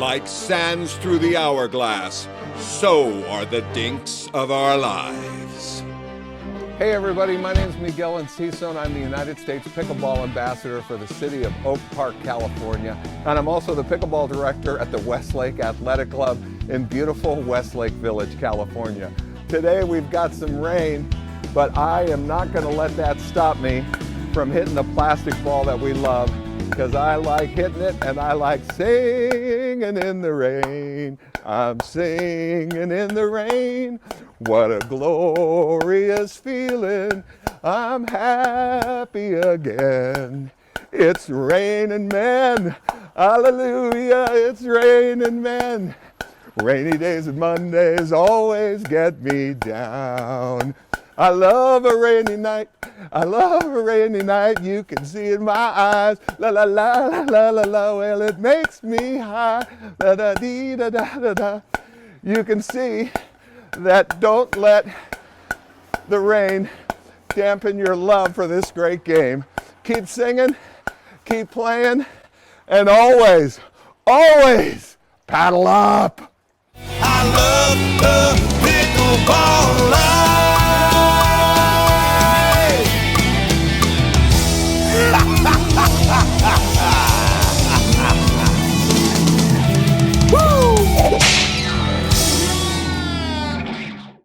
Like sands through the hourglass, so are the dinks of our lives. Hey everybody, my name is Miguel Enciso and I'm the United States Pickleball Ambassador for the city of Oak Park, California. And I'm also the Pickleball Director at the Westlake Athletic Club in beautiful Westlake Village, California. Today we've got some rain, but I am not going to let that stop me from hitting the plastic ball that we love, because I like hitting it and I like singing in the rain. I'm singing in the rain. What a glorious feeling. I'm happy again. It's raining men. Hallelujah, it's raining men. Rainy days and Mondays always get me down. I love a rainy night. I love a rainy night. You can see in my eyes. La la la la la la la. Well, it makes me high. Da da dee da da da da. You can see that don't let the rain dampen your love for this great game. Keep singing, keep playing, and always, always paddle up. I love the pickleball life.